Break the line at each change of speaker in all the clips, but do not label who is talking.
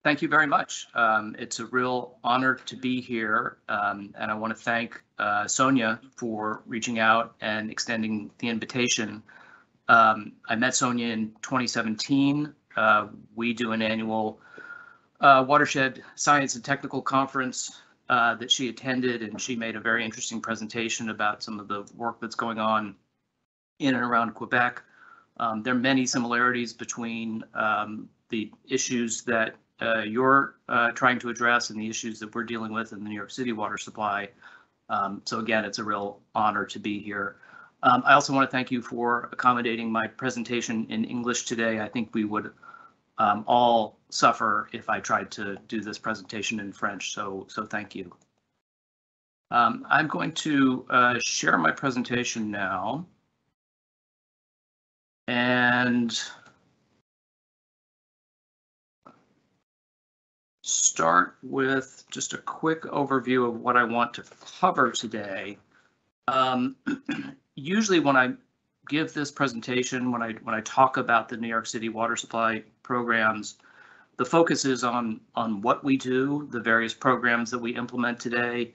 Thank you very much. It's a real honor to be here, and I want to thank Sonia for reaching out and extending the invitation. I met Sonia in 2017. We do an annual Watershed Science and Technical Conference that she attended, and she made a very interesting presentation about some of the work that's going on in and around Quebec. There are many similarities between the issues that you're trying to address and the issues that we're dealing with in the New York City water supply. So again, it's a real honor to be here. I also want to thank you for accommodating my presentation in English today. I think we would all suffer if I tried to do this presentation in French, so thank you. I'm going to share my presentation now. And start with just a quick overview of what I want to cover today. Usually when I give this presentation, when I talk about the New York City water supply programs, the focus is on what we do, the various programs that we implement today.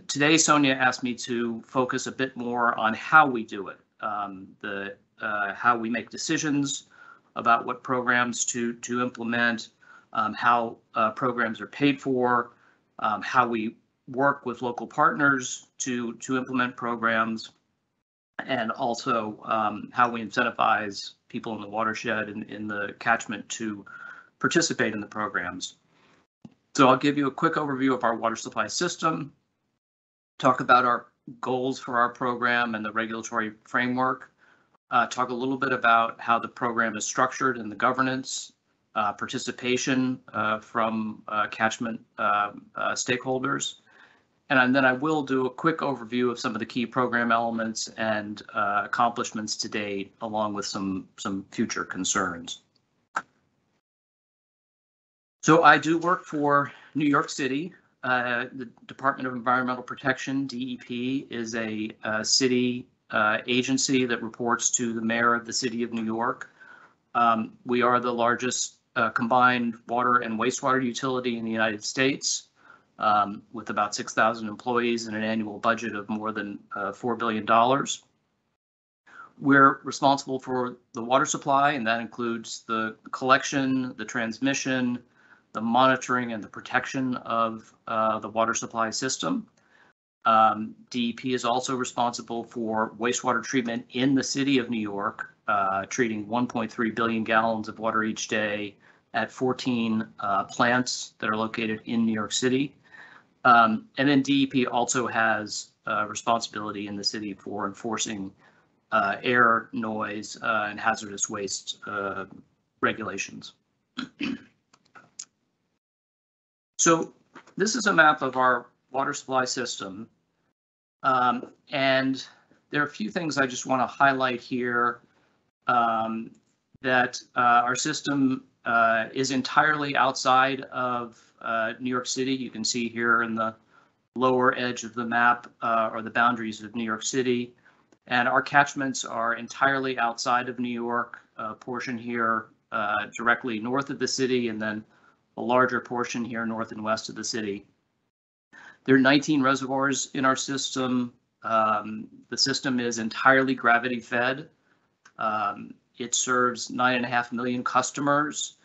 Today, Sonia asked me to focus a bit more on how we do it, how we make decisions about what programs to implement, how programs are paid for, how we work with local partners to implement programs, and also how we incentivize people in the watershed and in the catchment to participate in the programs. So I'll give you a quick overview of our water supply system, talk about our goals for our program and the regulatory framework, talk a little bit about how the program is structured and the governance, participation from catchment stakeholders. And then I will do a quick overview of some of the key program elements and accomplishments to date, along with some future concerns. So I do work for New York City. The Department of Environmental Protection, DEP, is a city agency that reports to the mayor of the city of New York. We are the largest combined water and wastewater utility in the United States, with about 6,000 employees and an annual budget of more than $4 billion. We're responsible for the water supply, and that includes the collection, the transmission, the monitoring, and the protection of the water supply system. DEP is also responsible for wastewater treatment in the city of New York, treating 1.3 billion gallons of water each day at 14 plants that are located in New York City. And then DEP also has responsibility in the city for enforcing air, noise, and hazardous waste regulations. So this is a map of our water supply system. And there are a few things I just want to highlight here, that our system is entirely outside of New York City. You can see here in the lower edge of the map are the boundaries of New York City. And our catchments are entirely outside of New York, a portion here directly north of the city, and then a larger portion here north and west of the city. There are 19 reservoirs in our system. The system is entirely gravity fed. It serves 9.5 million customers.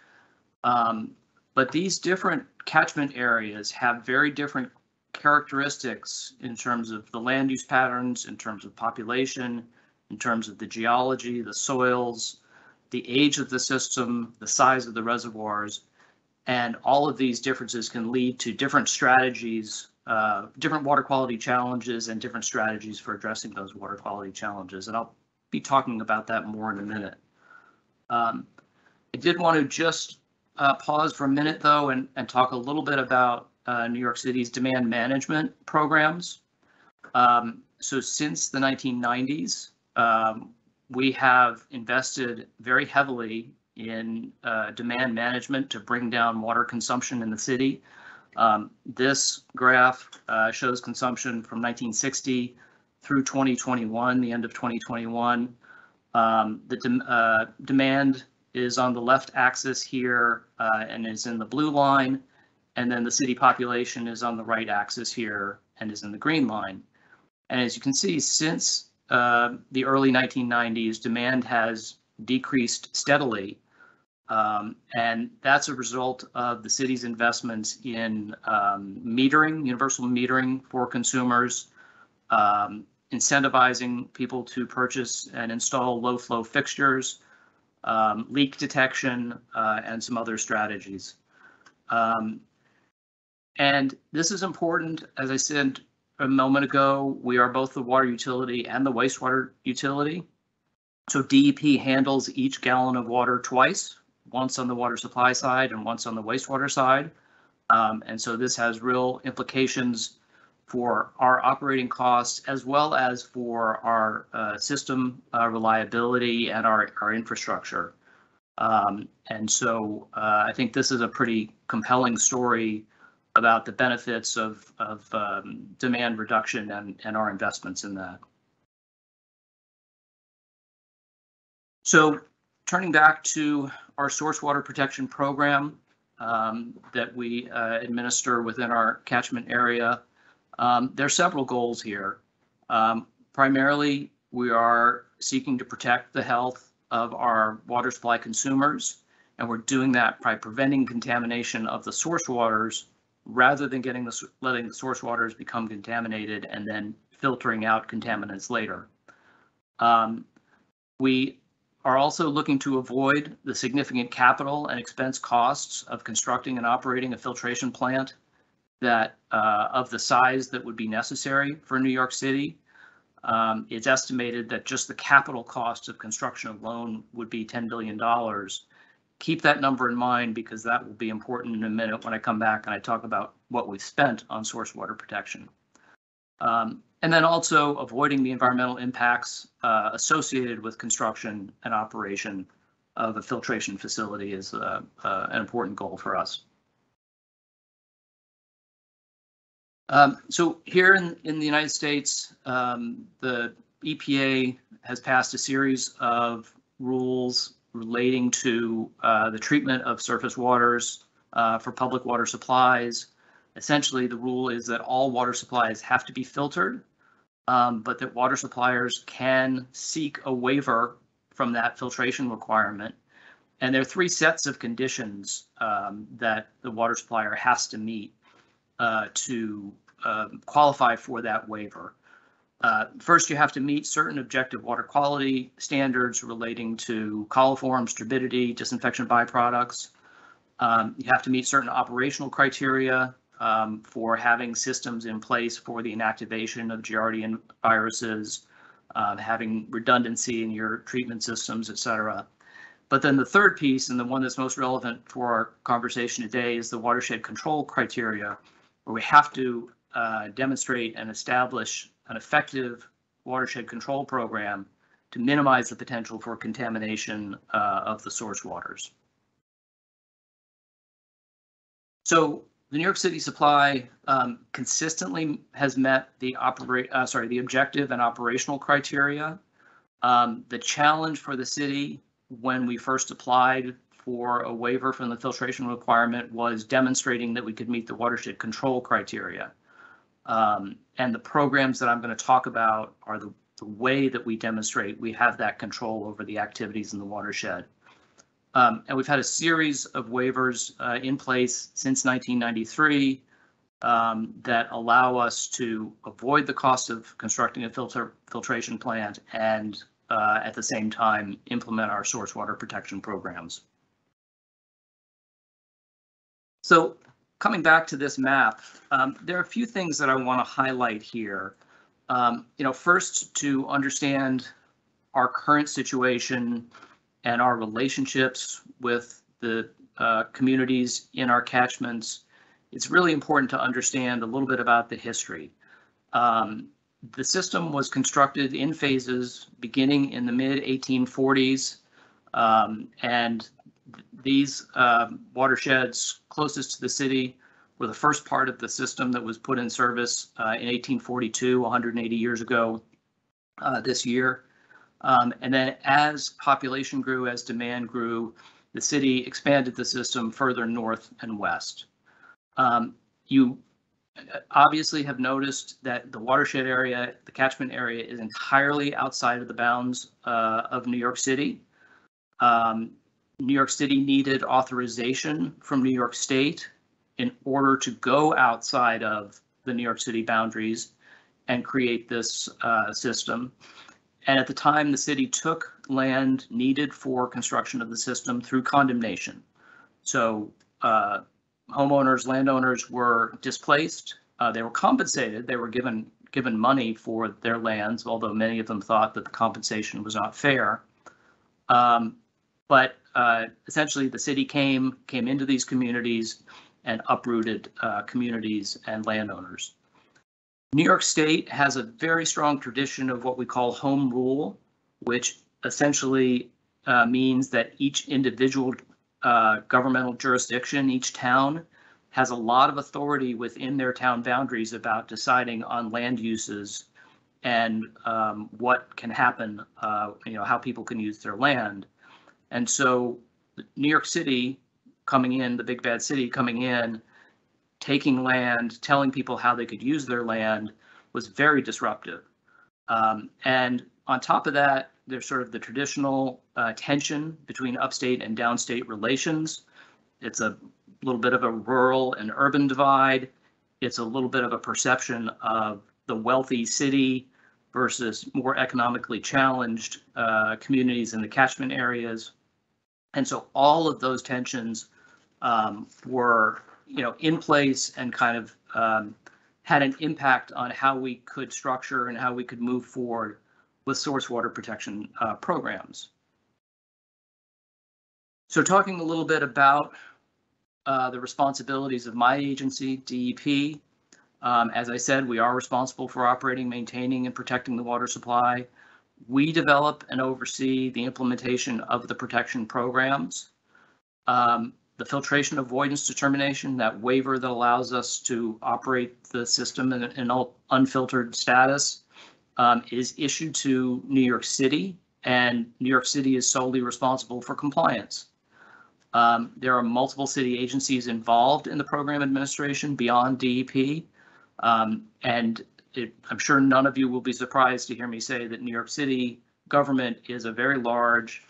But these different catchment areas have very different characteristics in terms of the land use patterns, in terms of population, in terms of the geology, the soils, the age of the system, the size of the reservoirs. And all of these differences can lead to different strategies, different water quality challenges, and different strategies for addressing those water quality challenges. And I'll be talking about that more in a minute. I did want to just pause for a minute, though, and talk a little bit about New York City's demand management programs. So since the 1990s, we have invested very heavily in demand management to bring down water consumption in the city. This graph shows consumption from 1960 through 2021, the end of 2021. The demand is on the left axis here and is in the blue line, and then the city population is on the right axis here and is in the green line. And as you can see, since the early 1990s, demand has decreased steadily. And that's a result of the city's investments in metering, universal metering for consumers, incentivizing people to purchase and install low flow fixtures, leak detection, and some other strategies. And this is important. As I said a moment ago, we are both the water utility and the wastewater utility. So DEP handles each gallon of water twice, once on the water supply side and once on the wastewater side. And so this has real implications for our operating costs as well as for our system reliability and our infrastructure. And so I think this is a pretty compelling story about the benefits of demand reduction and our investments in that. So turning back to our source water protection program that we administer within our catchment area, there are several goals here. Primarily, we are seeking to protect the health of our water supply consumers, and we're doing that by preventing contamination of the source waters rather than letting the source waters become contaminated and then filtering out contaminants later. We are also looking to avoid the significant capital and expense costs of constructing and operating a filtration plant that of the size that would be necessary for New York City. It's estimated that just the capital cost of construction alone would be $10 billion. Keep that number in mind because that will be important in a minute when I come back and I talk about what we've spent on source water protection. And then also avoiding the environmental impacts associated with construction and operation of a filtration facility is an important goal for us. So here in the United States, the EPA has passed a series of rules relating to the treatment of surface waters for public water supplies. Essentially, the rule is that all water supplies have to be filtered, but that water suppliers can seek a waiver from that filtration requirement. And there are three sets of conditions that the water supplier has to meet to qualify for that waiver. First, you have to meet certain objective water quality standards relating to coliforms, turbidity, disinfection byproducts. You have to meet certain operational criteria for having systems in place for the inactivation of Giardian viruses, having redundancy in your treatment systems, et cetera. But then the third piece, and the one that's most relevant for our conversation today, is the watershed control criteria, where we have to demonstrate and establish an effective watershed control program to minimize the potential for contamination of the source waters. So the New York City supply consistently has met the objective and operational criteria. The challenge for the city when we first applied for a waiver from the filtration requirement was demonstrating that we could meet the watershed control criteria. And the programs that I'm going to talk about are the way that we demonstrate we have that control over the activities in the watershed. And we've had a series of waivers in place since 1993 that allow us to avoid the cost of constructing a filtration plant and at the same time implement our source water protection programs. So coming back to this map, there are a few things that I want to highlight here. First, to understand our current situation and our relationships with the communities in our catchments, it's really important to understand a little bit about the history. The system was constructed in phases beginning in the mid-1840s, and these watersheds closest to the city were the first part of the system that was put in service in 1842, 180 years ago this year. And then as population grew, as demand grew, the city expanded the system further north and west. You obviously have noticed that the watershed area, the catchment area, is entirely outside of the bounds of New York City. New York City needed authorization from New York State in order to go outside of the New York City boundaries and create this system. And at the time, the city took land needed for construction of the system through condemnation. So homeowners, landowners were displaced. They were compensated. They were given money for their lands, although many of them thought that the compensation was not fair. But essentially, the city came into these communities and uprooted communities and landowners. New York State has a very strong tradition of what we call home rule, which essentially means that each individual governmental jurisdiction, each town, has a lot of authority within their town boundaries about deciding on land uses and what can happen, how people can use their land. And so New York City coming in, the big bad city coming in, taking land, telling people how they could use their land was very disruptive. And on top of that, there's sort of the traditional tension between upstate and downstate relations. It's a little bit of a rural and urban divide. It's a little bit of a perception of the wealthy city versus more economically challenged communities in the catchment areas. And so all of those tensions were in place and kind of had an impact on how we could structure and how we could move forward with source water protection programs. So talking a little bit about the responsibilities of my agency, DEP. As I said, we are responsible for operating, maintaining, and protecting the water supply. We develop and oversee the implementation of the protection programs. The filtration avoidance determination, that waiver that allows us to operate the system in unfiltered status, is issued to New York City, and New York City is solely responsible for compliance. There are multiple city agencies involved in the program administration beyond DEP, and I'm sure none of you will be surprised to hear me say that New York City government is a very large,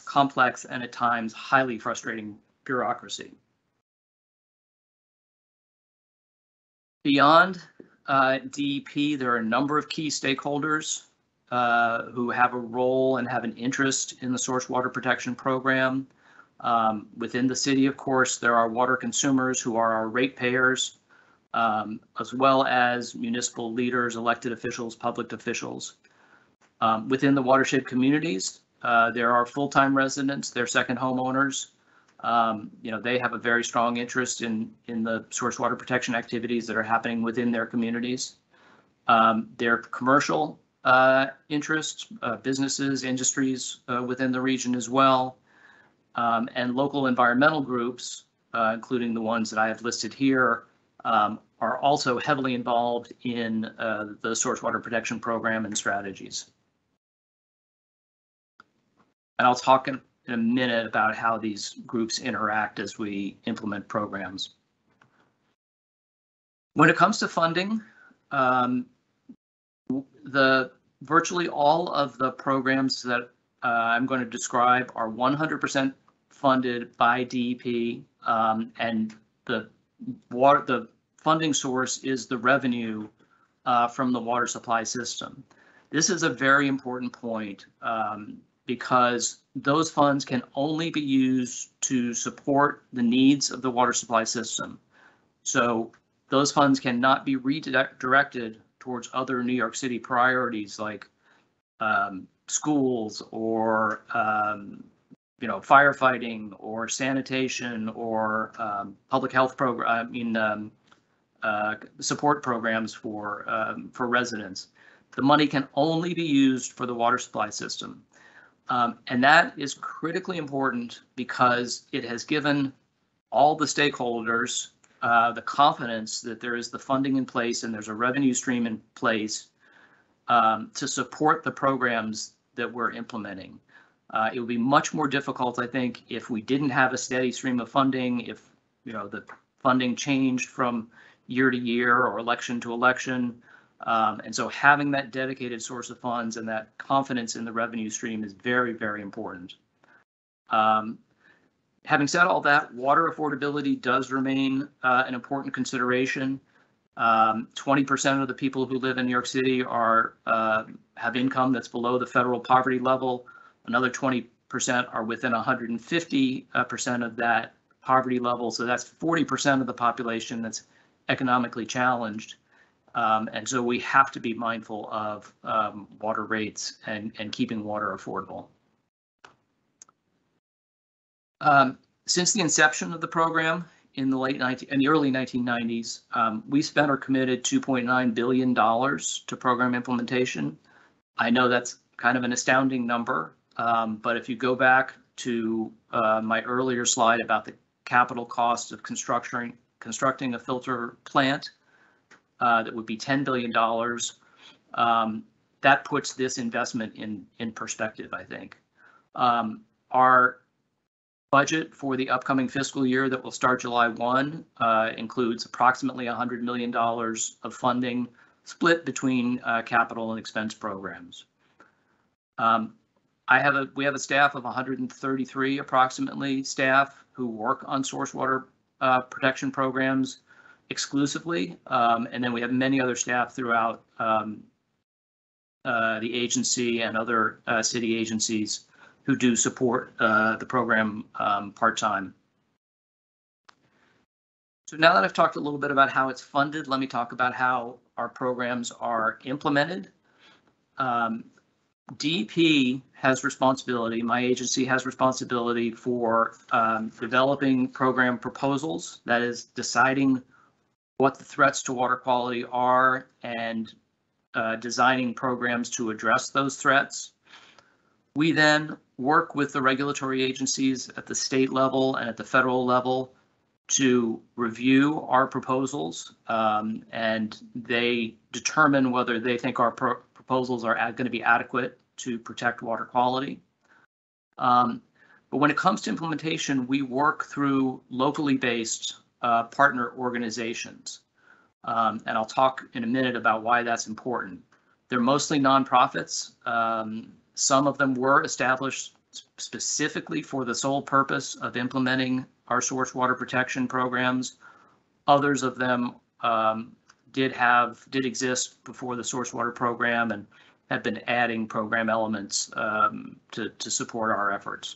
complex, and at times highly frustrating bureaucracy. Beyond DEP, there are a number of key stakeholders who have a role and have an interest in the source water protection program. Within the city, of course, there are water consumers who are our ratepayers, as well as municipal leaders, elected officials, public officials. Within the watershed communities, there are full-time residents, they're second homeowners. They have a very strong interest in the source water protection activities that are happening within their communities. Their commercial interests, businesses, industries within the region as well, and local environmental groups, including the ones that I have listed here, are also heavily involved in the source water protection program and strategies. And I'll talk in a minute about how these groups interact as we implement programs. When it comes to funding, virtually all of the programs that I'm going to describe are 100% funded by DEP, and the funding source is the revenue from the water supply system. This is a very important point because those funds can only be used to support the needs of the water supply system. So those funds cannot be redirected towards other New York City priorities like schools or firefighting or sanitation or public health program. Support programs for residents. The money can only be used for the water supply system. And that is critically important because it has given all the stakeholders the confidence that there is the funding in place and there's a revenue stream in place to support the programs that we're implementing. It would be much more difficult, I think, if we didn't have a steady stream of funding, if the funding changed from year to year or election to election. And so having that dedicated source of funds and that confidence in the revenue stream is very, very important. Having said all that, water affordability does remain an important consideration. 20% of the people who live in New York City have income that's below the federal poverty level. Another 20% are within 150% of that poverty level. So that's 40% of the population that's economically challenged. And so we have to be mindful of water rates and keeping water affordable. Since the inception of the program in the early 1990s, we spent or committed $2.9 billion to program implementation. I know that's kind of an astounding number, but if you go back to my earlier slide about the capital cost of constructing a filter plant, that would be $10 billion. That puts this investment in perspective, I think. Our budget for the upcoming fiscal year that will start July 1 includes approximately $100 million of funding split between capital and expense programs. We have a staff of 133 approximately staff who work on source water protection programs exclusively, and then we have many other staff throughout the agency and other city agencies who do support the program part-time. So now that I've talked a little bit about how it's funded, let me talk about how our programs are implemented. DEP has responsibility, my agency has responsibility for developing program proposals, that is deciding what the threats to water quality are and designing programs to address those threats. We then work with the regulatory agencies at the state level and at the federal level to review our proposals, and they determine whether they think our proposals are going to be adequate to protect water quality. But when it comes to implementation, we work through locally based partner organizations. And I'll talk in a minute about why that's important. They're mostly nonprofits. Some of them were established specifically for the sole purpose of implementing our source water protection programs. Others of them did exist before the source water program and have been adding program elements to support our efforts.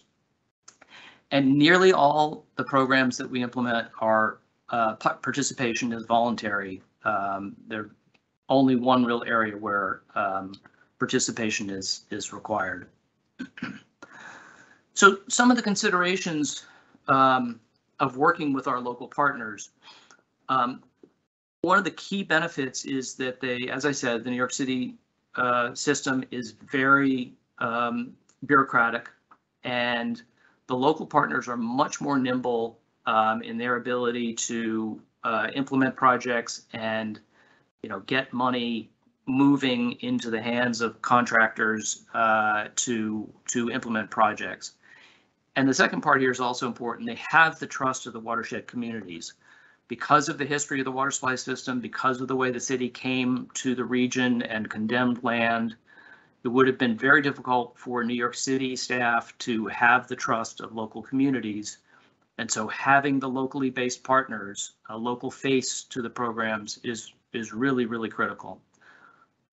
And nearly all the programs that we implement are participation is voluntary. There's only one real area where participation is required. So some of the considerations of working with our local partners. One of the key benefits is that they, as I said, the New York City system is very bureaucratic, and the local partners are much more nimble in their ability to implement projects and get money moving into the hands of contractors to implement projects. And the second part here is also important. They have the trust of the watershed communities. Because of the history of the water supply system, because of the way the city came to the region and condemned land, it would have been very difficult for New York City staff to have the trust of local communities. And so having the locally based partners, a local face to the programs is really, really critical.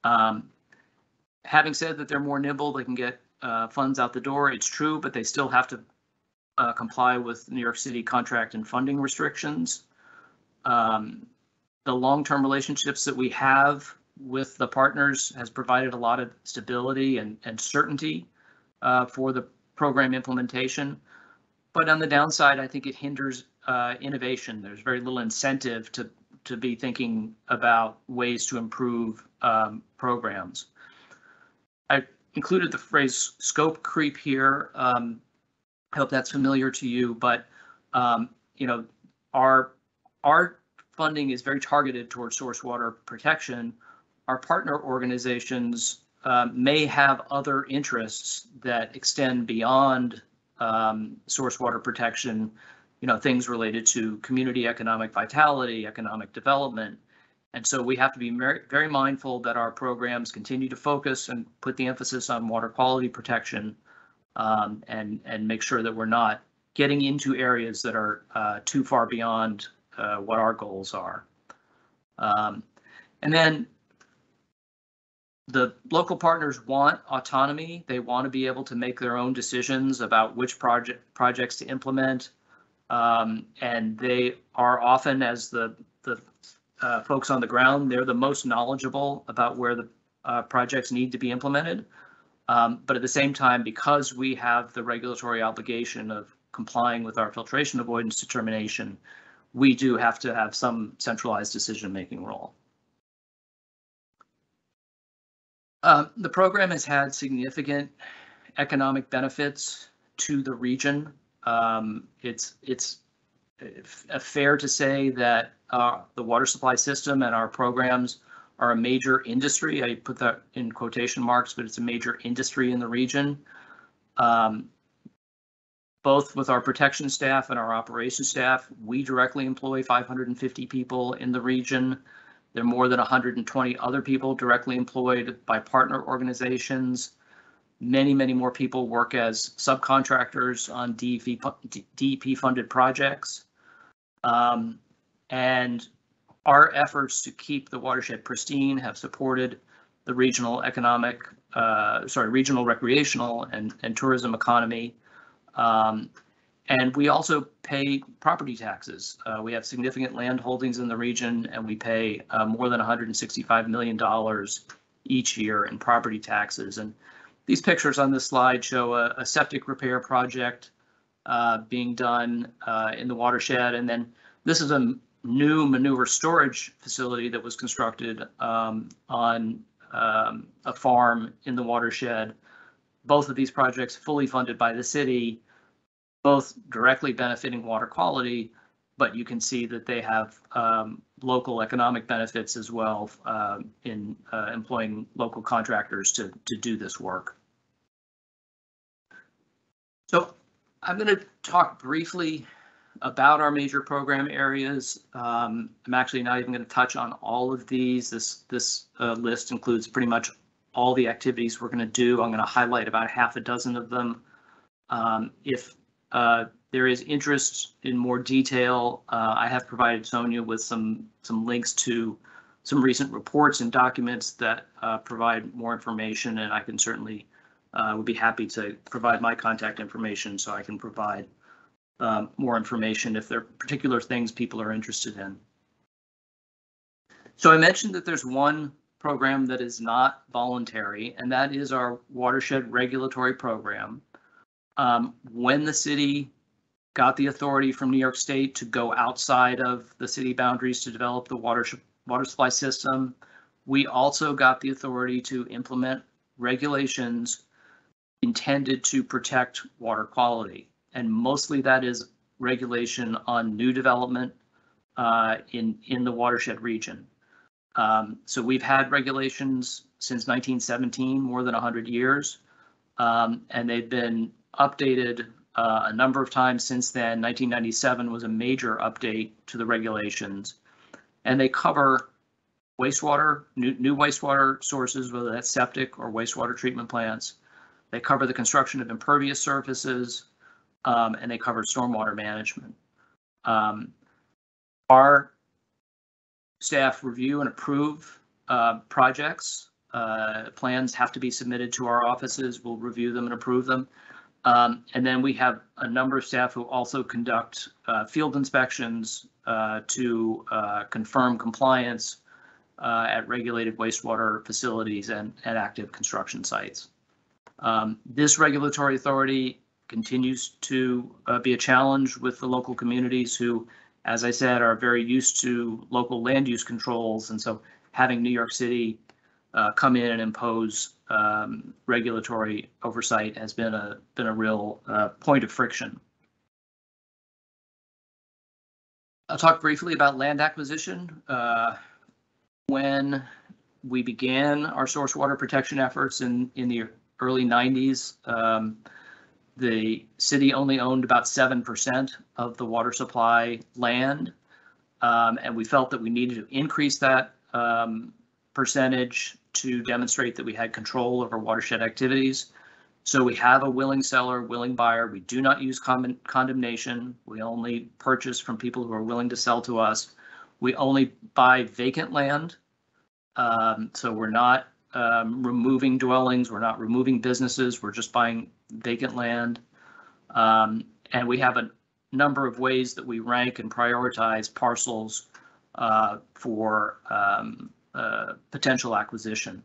Having said that they're more nimble, they can get funds out the door, it's true, but they still have to comply with New York City contract and funding restrictions. The long-term relationships that we have with the partners has provided a lot of stability and certainty for the program implementation. But on the downside, I think it hinders innovation. There's very little incentive to be thinking about ways to improve programs. I included the phrase scope creep here. I hope that's familiar to you, but our funding is very targeted towards source water protection. Our partner organizations may have other interests that extend beyond source water protection, things related to community economic vitality, economic development. And so we have to be very, very mindful that our programs continue to focus and put the emphasis on water quality protection, and make sure that we're not getting into areas that are too far beyond what our goals are. And then the local partners want autonomy. They want to be able to make their own decisions about which projects to implement. And they are often, as the folks on the ground, they're the most knowledgeable about where the projects need to be implemented. But at the same time, because we have the regulatory obligation of complying with our filtration avoidance determination, we do have to have some centralized decision-making role. The program has had significant economic benefits to the region. It's fair to say that the water supply system and our programs are a major industry. I put that in quotation marks, but it's a major industry in the region. Both with our protection staff and our operations staff, we directly employ 550 people in the region. There are more than 120 other people directly employed by partner organizations. Many, many more people work as subcontractors on DEP-funded projects. And our efforts to keep the watershed pristine have supported the regional regional recreational and tourism economy. And we also pay property taxes. We have significant land holdings in the region, and we pay more than $165 million each year in property taxes. And these pictures on this slide show a septic repair project being done in the watershed. And then this is a new manure storage facility that was constructed on a farm in the watershed. Both of these projects fully funded by the city, both directly benefiting water quality, but you can see that they have local economic benefits as well in employing local contractors to do this work. So I'm going to talk briefly about our major program areas. I'm actually not even going to touch on all of these. This list includes pretty much all the activities we're going to do. I'm going to highlight about half a dozen of them. If there is interest in more detail, I have provided Sonia with some links to some recent reports and documents that provide more information, and I can certainly would be happy to provide my contact information so I can provide more information if there are particular things people are interested in. So I mentioned that there's one program that is not voluntary, and that is our watershed regulatory program. When the city got the authority from New York State to go outside of the city boundaries to develop the water supply system, we also got the authority to implement regulations intended to protect water quality. And mostly that is regulation on new development in the watershed region. So we've had regulations since 1917, more than 100 years, and they've been updated a number of times since then. 1997 was a major update to the regulations, and they cover wastewater, new wastewater sources, whether that's septic or wastewater treatment plants. They cover the construction of impervious surfaces, and they cover stormwater management. Our staff review and approve projects. Plans have to be submitted to our offices. We'll review them and approve them. And then we have a number of staff who also conduct field inspections to confirm compliance at regulated wastewater facilities and active construction sites. This regulatory authority continues to be a challenge with the local communities who, as I said, are very used to local land use controls. And so having New York City come in and impose regulatory oversight has been a real point of friction. I'll talk briefly about land acquisition. When We began our source water protection efforts in the early 90s. The city only owned about 7% of the water supply land, and we felt that we needed to increase that percentage to demonstrate that we had control over watershed activities. So we have a willing seller, willing buyer. We do not use condemnation. We only purchase from people who are willing to sell to us. We only buy vacant land. So we're not removing dwellings. We're not removing businesses. We're just buying vacant land. And we have a number of ways that we rank and prioritize parcels for potential acquisition.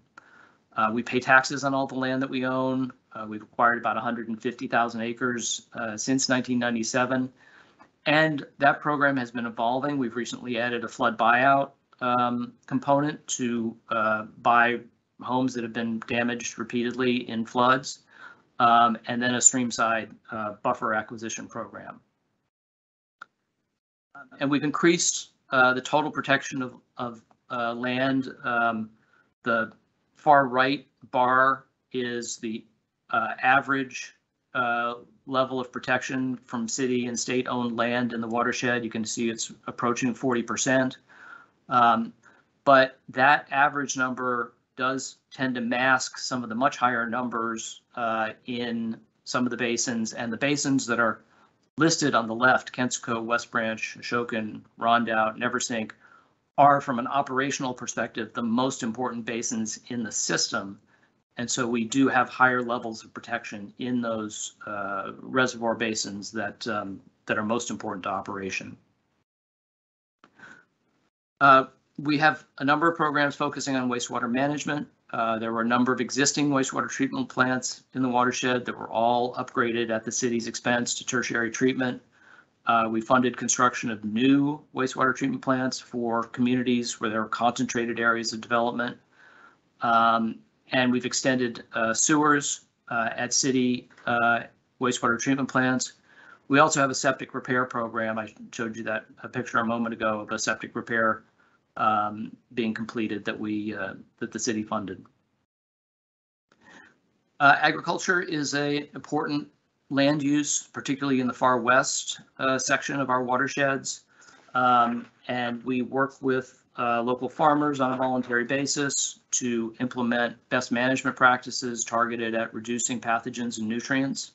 We pay taxes on all the land that we own. We've acquired about 150,000 acres since 1997. And that program has been evolving. We've recently added a flood buyout component to buy homes that have been damaged repeatedly in floods, and then a streamside buffer acquisition program. And we've increased the total protection of land. The far right bar is the average level of protection from city and state-owned land in the watershed. You can see it's approaching 40%. But that average number does tend to mask some of the much higher numbers in some of the basins, and the basins that are listed on the left, Kensico, West Branch, Ashokan, Rondout, Neversink, are from an operational perspective the most important basins in the system. And so we do have higher levels of protection in those reservoir basins that are most important to operation. We have a number of programs focusing on wastewater management. There were a number of existing wastewater treatment plants in the watershed that were all upgraded at the city's expense to tertiary treatment. We funded construction of new wastewater treatment plants for communities where there are concentrated areas of development. And we've extended sewers at city wastewater treatment plants. We also have a septic repair program. I showed you that a picture a moment ago of a septic repair being completed that that the city funded. Agriculture is an important land use, particularly in the far west section of our watersheds, and we work with local farmers on a voluntary basis to implement best management practices targeted at reducing pathogens and nutrients.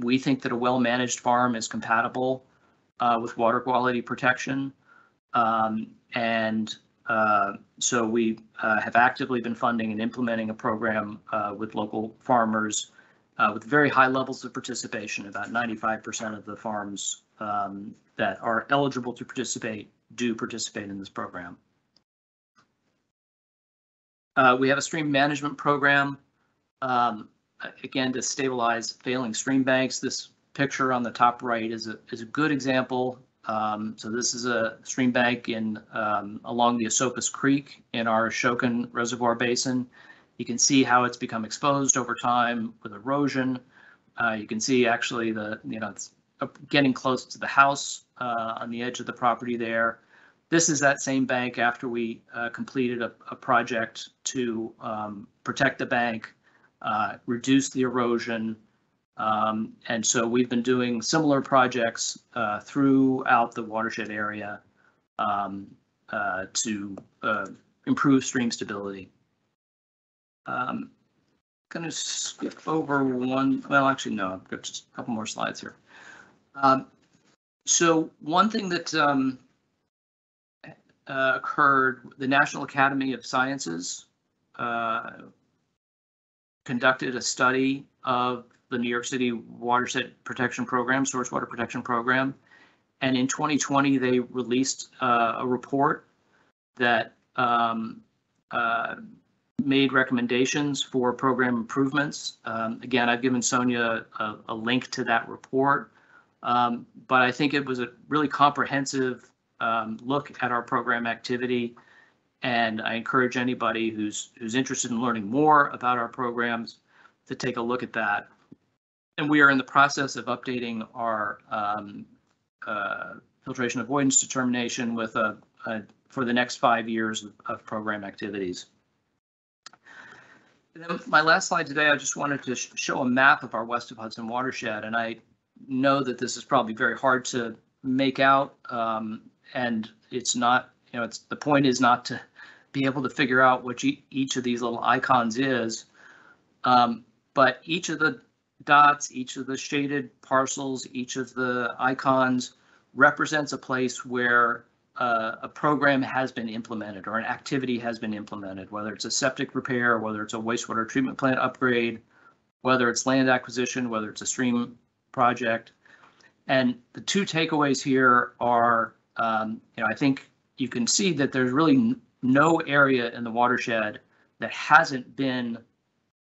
We think that a well-managed farm is compatible with water quality protection. So we have actively been funding and implementing a program with local farmers with very high levels of participation. About 95% of the farms that are eligible to participate do participate in this program. We have a stream management program, again, to stabilize failing stream banks. This picture on the top right is a good example. So this is a stream bank in along the Esopus Creek in our Ashokan Reservoir Basin. You can see how it's become exposed over time with erosion. You can see actually it's getting close to the house on the edge of the property there. This is that same bank after we completed a project to protect the bank, reduce the erosion. And so we've been doing similar projects throughout the watershed area to improve stream stability. Going to skip over one. Well, actually, no, I've got just a couple more slides here. So one thing that occurred, the National Academy of Sciences conducted a study of the New York City Watershed Protection Program, Source Water Protection Program. And in 2020, they released a report that made recommendations for program improvements. Again, I've given Sonia a link to that report, but I think it was a really comprehensive look at our program activity. And I encourage anybody who's interested in learning more about our programs to take a look at that. And we are in the process of updating our filtration avoidance determination with for the next 5 years of program activities. And then my last slide today, I just wanted to show a map of our west of Hudson watershed. And I know that this is probably very hard to make out. And it's not, the point is not to be able to figure out what each of these little icons is. But each of the dots, each of the shaded parcels, each of the icons represents a place where a program has been implemented or an activity has been implemented, whether it's a septic repair, whether it's a wastewater treatment plant upgrade, whether it's land acquisition, whether it's a stream project. And the two takeaways here are, I think you can see that there's really no area in the watershed that hasn't been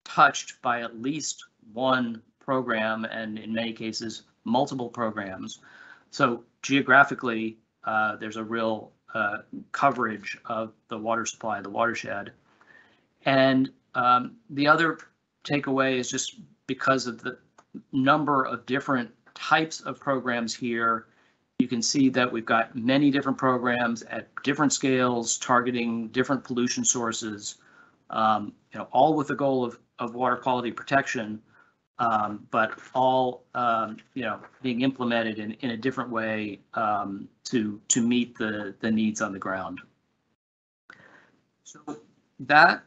touched by at least one program, and in many cases, multiple programs. So geographically, there's a real coverage of the water supply, the watershed. And the other takeaway is just because of the number of different types of programs here, you can see that we've got many different programs at different scales targeting different pollution sources, all with the goal of water quality protection, but all being implemented in a different way to meet the needs on the ground. So that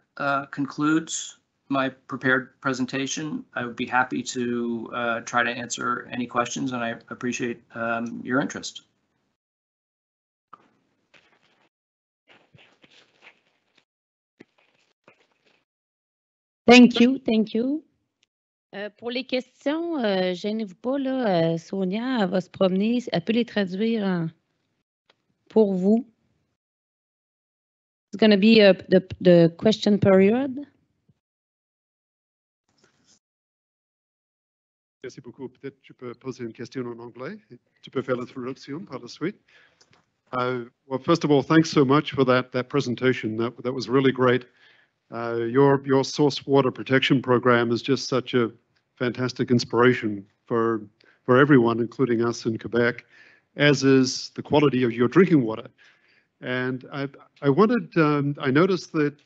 concludes my prepared presentation. I would be happy to try to answer any questions, and I appreciate your interest.
Thank you, thank you. Pour les questions, gênez-vous pas, là, Sonia, elle va se promener, elle peut les traduire pour vous. It's going to be the question period.
Merci beaucoup. Peut-être tu peux poser une question en anglais. Tu peux faire la traduction par la suite. Well, first of all, thanks so much for that presentation. That was really great. Your source water protection program is just such a fantastic inspiration for everyone, including us in Quebec, as is the quality of your drinking water. And I noticed that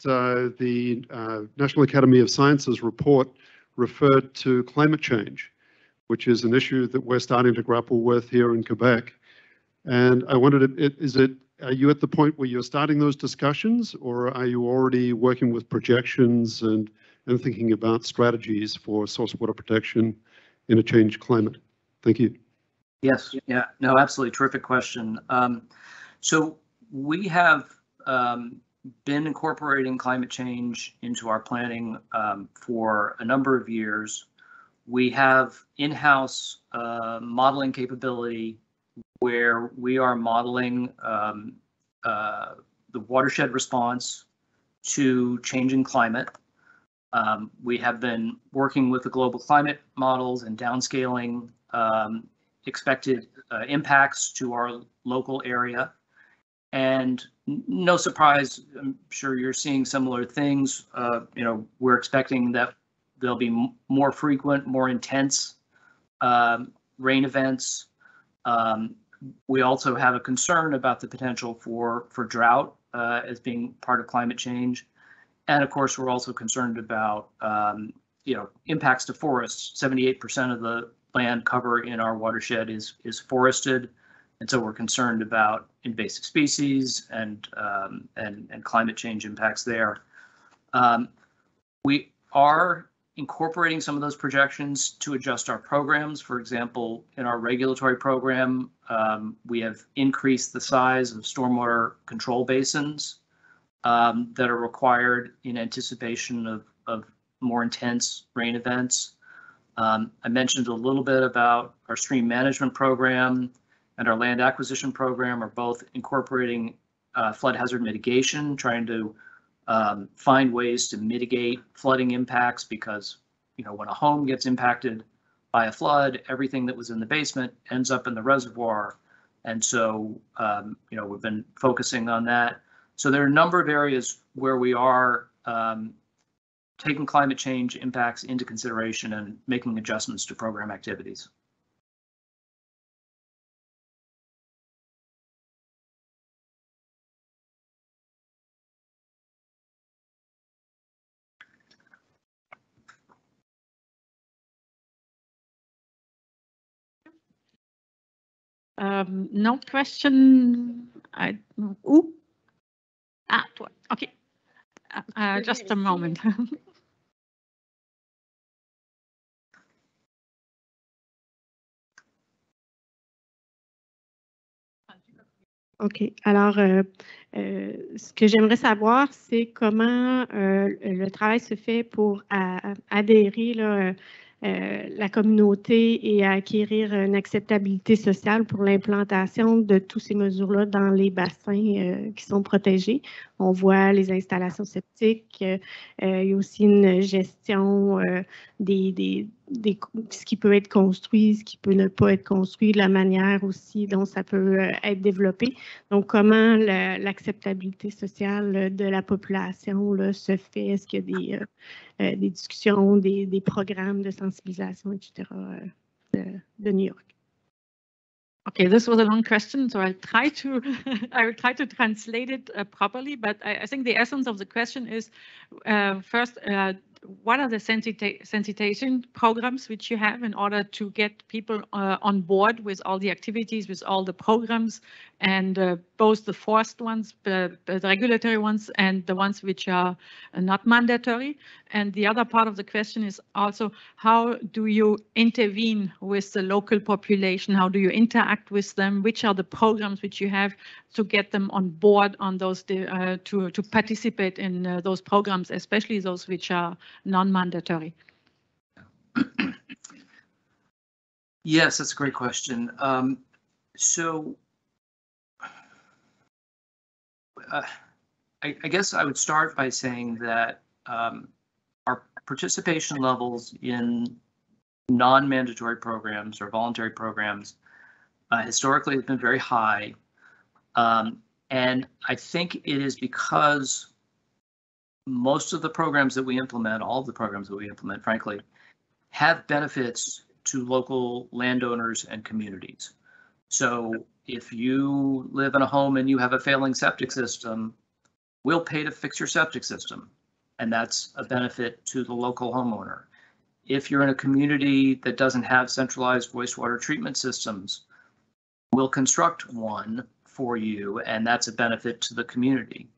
the National Academy of Sciences report referred to climate change, which is an issue that we're starting to grapple with here in Quebec. And I wondered, are you at the point where you're starting those discussions, or are you already working with projections and thinking about strategies for source water protection in a changed climate? Thank you.
Yes, yeah, no, absolutely, terrific question. So we have been incorporating climate change into our planning for a number of years. We have in-house modeling capability where we are modeling the watershed response to changing climate. We have been working with the global climate models and downscaling expected impacts to our local area. And no surprise, I'm sure you're seeing similar things. We're expecting that there'll be more frequent, more intense rain events. We also have a concern about the potential for drought as being part of climate change. And of course, we're also concerned about impacts to forests. 78% of the land cover in our watershed is forested. And so we're concerned about invasive species and climate change impacts there. We are incorporating some of those projections to adjust our programs. For example, in our regulatory program, we have increased the size of stormwater control basins that are required in anticipation of more intense rain events. I mentioned a little bit about our stream management program and our land acquisition program are both incorporating flood hazard mitigation, trying to find ways to mitigate flooding impacts because, when a home gets impacted by a flood, everything that was in the basement ends up in the reservoir. And so, we've been focusing on that. So there are a number of areas where we are taking climate change impacts into consideration and making adjustments to program activities.
No question. Ooh. Okay. Just a moment.
OK. Alors, ce que j'aimerais savoir, c'est comment le travail se fait pour adhérer là, la communauté et à acquérir une acceptabilité sociale pour l'implantation de toutes ces mesures-là dans les bassins qui sont protégés. On voit les installations septiques, il y a aussi une gestion ce qui peut être construit, ce qui peut ne pas être construit, la manière aussi dont ça peut être développé. Donc, comment l'acceptabilité sociale de la population là, se fait? Est-ce qu'il y a des discussions, des programmes de sensibilisation, etc. de New York?
Okay, this was a long question, so I'll try to I will try to translate it properly. But I think the essence of the question is first, what are the sensitization programs which you have in order to get people on board with all the activities, with all the programs, and both the forced ones, the regulatory ones, and the ones which are not mandatory? And the other part of the question is also, how do you intervene with the local population? How do you interact with them? Which are the programs which you have to get them on board on those, to participate in those programs, especially those which are non-mandatory?
Yes, that's a great question. So I guess I would start by saying that our participation levels in non-mandatory programs or voluntary programs historically have been very high. And I think it is because most of the programs that we implement, all of the programs that we implement, frankly, have benefits to local landowners and communities. So if you live in a home and you have a failing septic system, we'll pay to fix your septic system, and that's a benefit to the local homeowner. If you're in a community that doesn't have centralized wastewater treatment systems, we'll construct one for you, and that's a benefit to the community.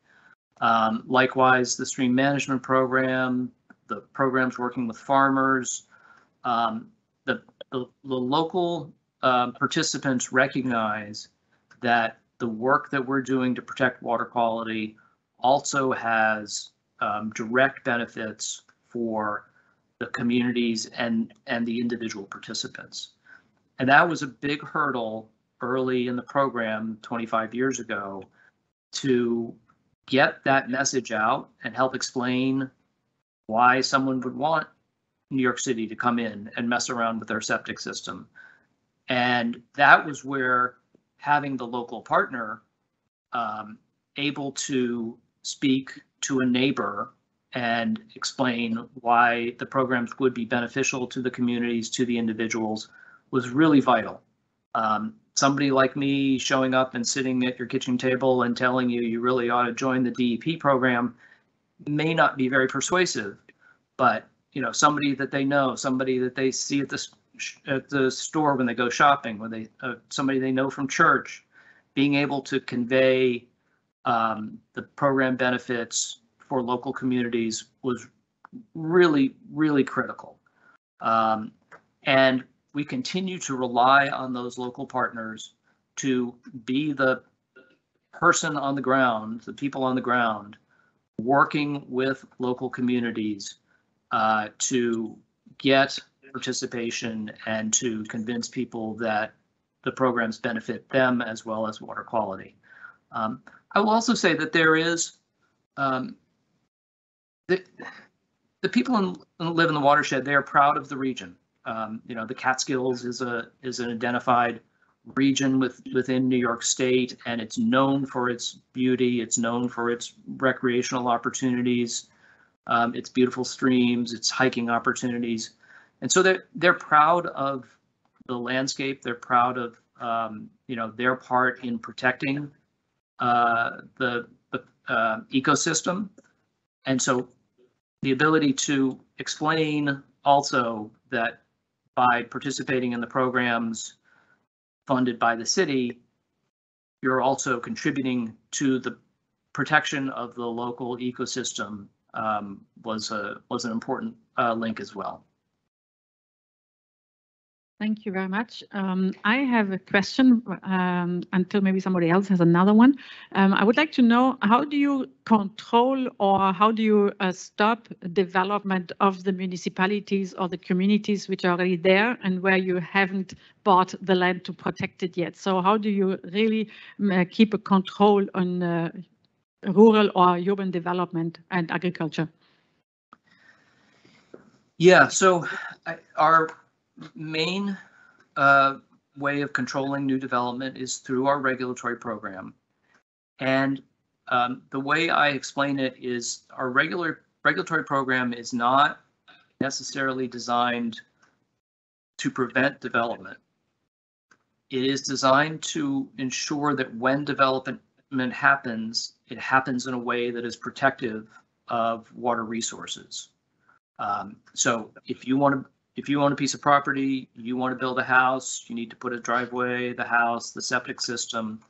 Likewise, the stream management program, the programs working with farmers, the local participants recognize that the work that we're doing to protect water quality also has direct benefits for the communities and the individual participants. And that was a big hurdle early in the program 25 years ago to get that message out and help explain why someone would want New York City to come in and mess around with their septic system. And that was where having the local partner able to speak to a neighbor and explain why the programs would be beneficial to the communities, to the individuals, was really vital. Somebody like me showing up and sitting at your kitchen table and telling you you really ought to join the DEP program may not be very persuasive, but somebody that they know, somebody that they see at the store when they go shopping, when they somebody they know from church, being able to convey the program benefits for local communities was really, really critical. And we continue to rely on those local partners to be the person on the ground, the people on the ground, working with local communities to get participation and to convince people that the programs benefit them as well as water quality. I will also say that there is the people who live in the watershed. They are proud of the region. The Catskills is an identified region within New York State, and it's known for its beauty. It's known for its recreational opportunities, its beautiful streams, its hiking opportunities, and so they're proud of the landscape. They're proud of their part in protecting the ecosystem, and so the ability to explain also that by participating in the programs, funded by the city, you're also contributing to the protection of the local ecosystem. Was an important link as well.
Thank you very much. I have a question until maybe somebody else has another one. I would like to know, how do you control or how do you stop development of the municipalities or the communities which are already there and where you haven't bought the land to protect it yet? So how do you really keep a control on rural or urban development and agriculture?
Yeah, so our main way of controlling new development is through our regulatory program. And the way I explain it is our regulatory program is not necessarily designed to prevent development. It is designed to ensure that when development happens, it happens in a way that is protective of water resources. So if you own a piece of property, you want to build a house, you need to put a driveway, the house, the septic system.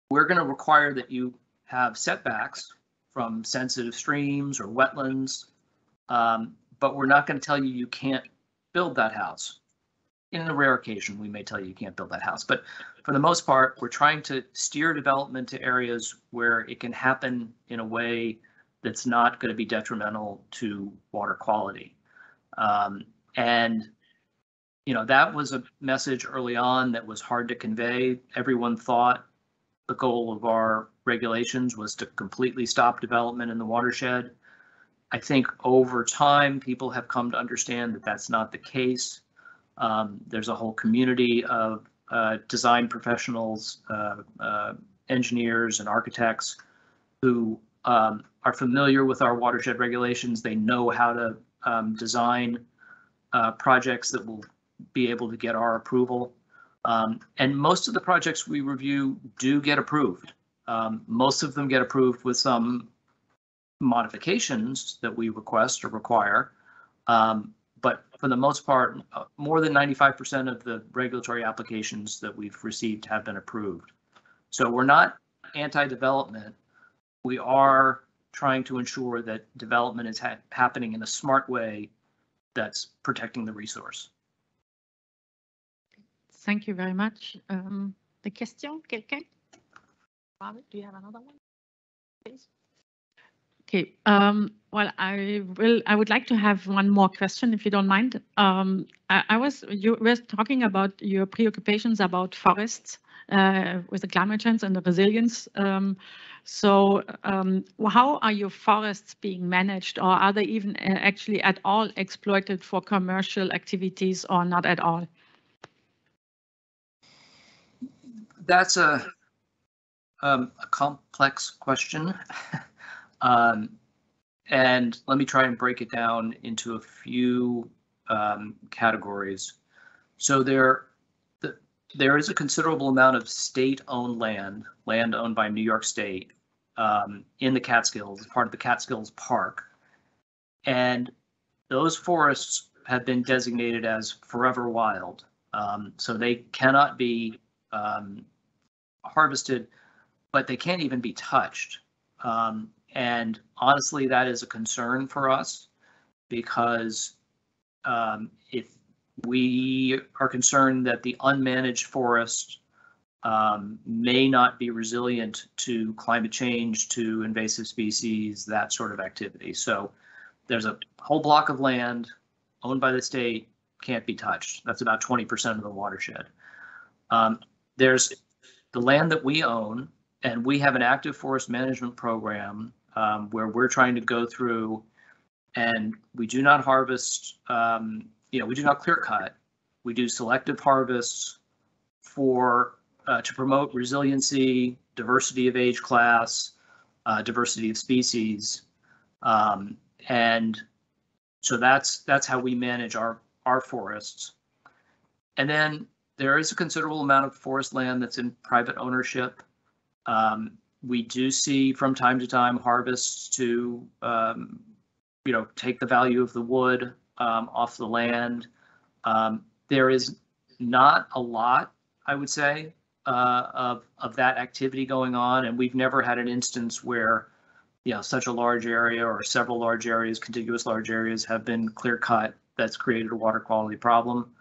We're going to require that you have setbacks from sensitive streams or wetlands, but we're not going to tell you you can't build that house. In a rare occasion, we may tell you you can't build that house, but for the most part, we're trying to steer development to areas where it can happen in a way that's not going to be detrimental to water quality. And, you know, that was a message early on that was hard to convey. Everyone thought the goal of our regulations was to completely stop development in the watershed. I think over time, people have come to understand that that's not the case. There's a whole community of design professionals, engineers and architects who are familiar with our watershed regulations. They know how to design projects that will be able to get our approval. And most of the projects we review do get approved. Most of them get approved with some modifications that we request or require. But for the most part, more than 95% of the regulatory applications that we've received have been approved. So we're not anti-development. We are trying to ensure that development is happening in a smart way that's protecting the resource.
Thank you very much. The question, quelqu'un? Robert, do you have another one, please? Okay. Well, I would like to have one more question, if you don't mind. You were talking about your preoccupations about forests with the climate change and the resilience. So how are your forests being managed, or are they even actually at all exploited for commercial activities or not at all?
That's a complex question. And let me try and break it down into a few categories. So there is a considerable amount of state-owned land owned by New York State in the Catskills, as part of the Catskills Park. And those forests have been designated as forever wild. So they cannot be harvested, but they can't even be touched. And honestly, that is a concern for us, because if we are concerned that the unmanaged forest may not be resilient to climate change, to invasive species, that sort of activity. So there's a whole block of land owned by the state, can't be touched. That's about 20% of the watershed. There's the land that we own, and we have an active forest management program where we're trying to go through, and we do not harvest, we do not clear cut. We do selective harvests to promote resiliency, diversity of age class, diversity of species. And so that's how we manage our forests. And then there is a considerable amount of forest land that's in private ownership. We do see from time to time harvests to, take the value of the wood off the land. There is not a lot I would say, of that activity going on, and we've never had an instance where, you know, such a large area or several large areas, contiguous large areas, have been clear cut. That's created a water quality problem.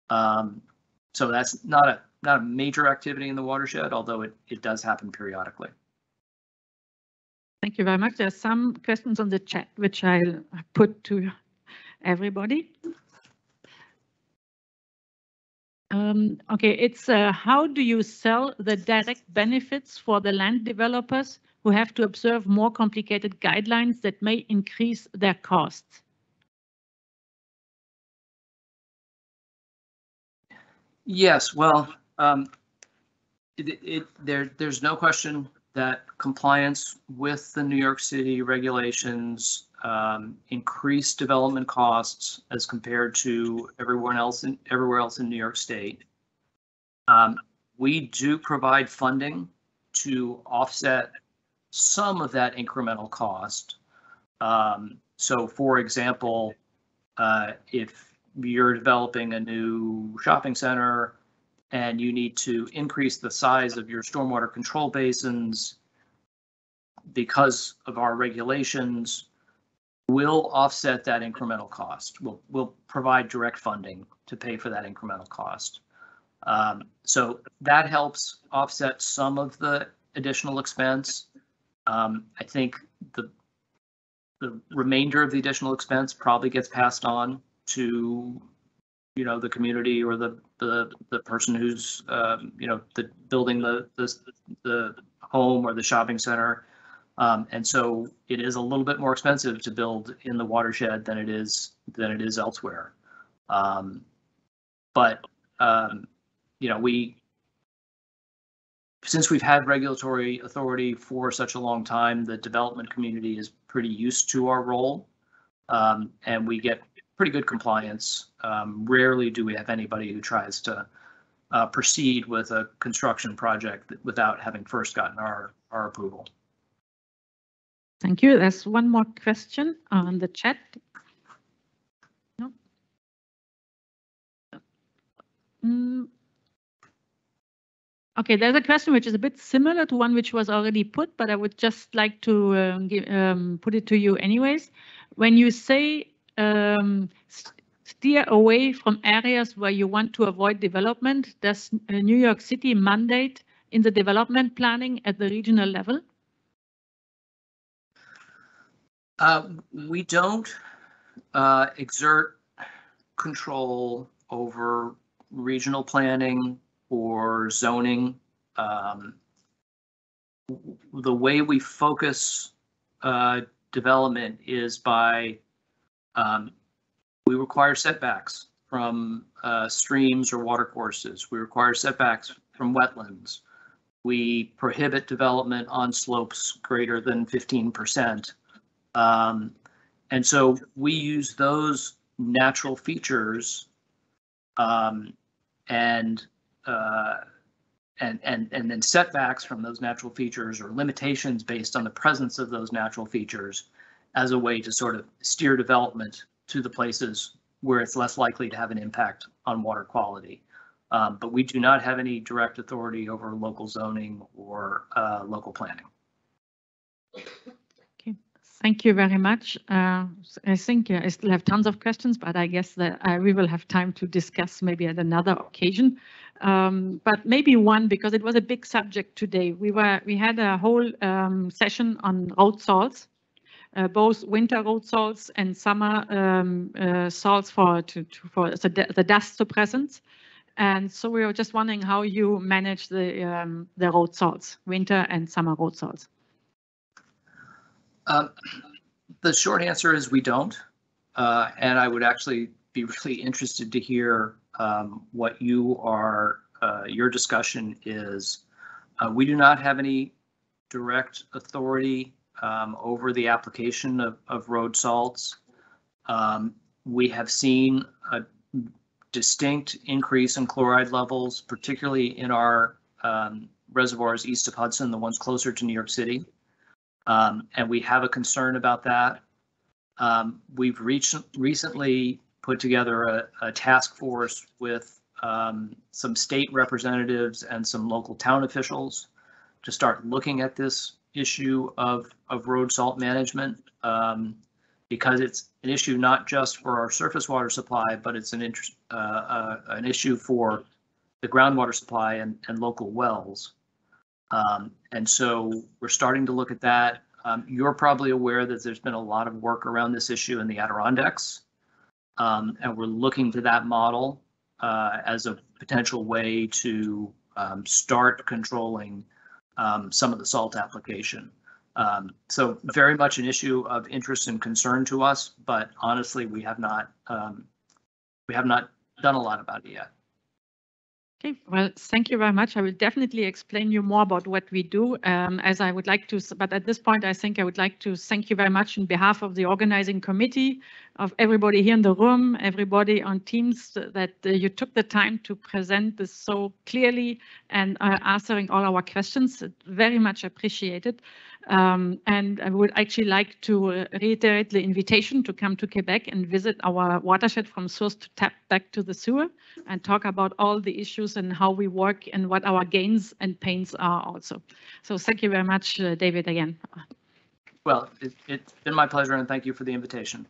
So that's not a major activity in the watershed, although it does happen periodically.
Thank you very much. There's some questions on the chat which I'll put to everybody. Okay, it's how do you sell the direct benefits for the land developers who have to observe more complicated guidelines that may increase their costs?
Yes, well, there's no question that compliance with the New York City regulations increase development costs as compared to everywhere else in New York State. We do provide funding to offset some of that incremental cost. So, for example, if you're developing a new shopping center and you need to increase the size of your stormwater control basins because of our regulations, we'll offset that incremental cost. We'll provide direct funding to pay for that incremental cost. So that helps offset some of the additional expense. I think the remainder of the additional expense probably gets passed on to, you know, the community or the person who's you know, building the home or the shopping center. And so it is a little bit more expensive to build in the watershed than it is elsewhere. But you know, since we've had regulatory authority for such a long time, the development community is pretty used to our role, and we get pretty good compliance. Rarely do we have anybody who tries to proceed with a construction project without having first gotten our approval.
Thank you. There's one more question on the chat. No. Okay, there's a question which is a bit similar to one which was already put, but I would just like to put it to you anyways. When you say steer away from areas where you want to avoid development, does New York City mandate in the development planning at the regional level?
We don't exert control over regional planning or zoning. The way we focus development is by we require setbacks from streams or watercourses. We require setbacks from wetlands. We prohibit development on slopes greater than 15%. And so we use those natural features and then setbacks from those natural features or limitations based on the presence of those natural features as a way to sort of steer development to the places where it's less likely to have an impact on water quality. But we do not have any direct authority over local zoning or local planning.
Okay, thank you very much. I think I still have tons of questions, but I guess that we will have time to discuss maybe at another occasion. But maybe one, because it was a big subject today. We had a whole session on road salts, both winter road salts and summer salts for the dust suppressants. And so we were just wondering how you manage the road salts, winter and summer road salts.
The short answer is we don't. And I would actually be really interested to hear what your discussion is. We do not have any direct authority over the application of road salts. We have seen a distinct increase in chloride levels, particularly in our reservoirs east of Hudson, the ones closer to New York City. And we have a concern about that. We've recently put together a task force with some state representatives and some local town officials to start looking at this issue of road salt management, because it's an issue not just for our surface water supply, but it's an issue for the groundwater supply and local wells. And so we're starting to look at that. You're probably aware that there's been a lot of work around this issue in the Adirondacks, and we're looking to that model as a potential way to start controlling some of the salt application. So very much an issue of interest and concern to us, but honestly, we have not done a lot about it yet.
Okay, well, thank you very much. I will definitely explain you more about what we do, as I would like to, but at this point, I think I would like to thank you very much on behalf of the organizing committee, of everybody here in the room, everybody on Teams, that you took the time to present this so clearly and answering all our questions. Very much appreciated. And I would actually like to reiterate the invitation to come to Quebec and visit our watershed from source to tap back to the sewer and talk about all the issues and how we work and what our gains and pains are also. So thank you very much, David, again.
Well, it's been my pleasure, and thank you for the invitation.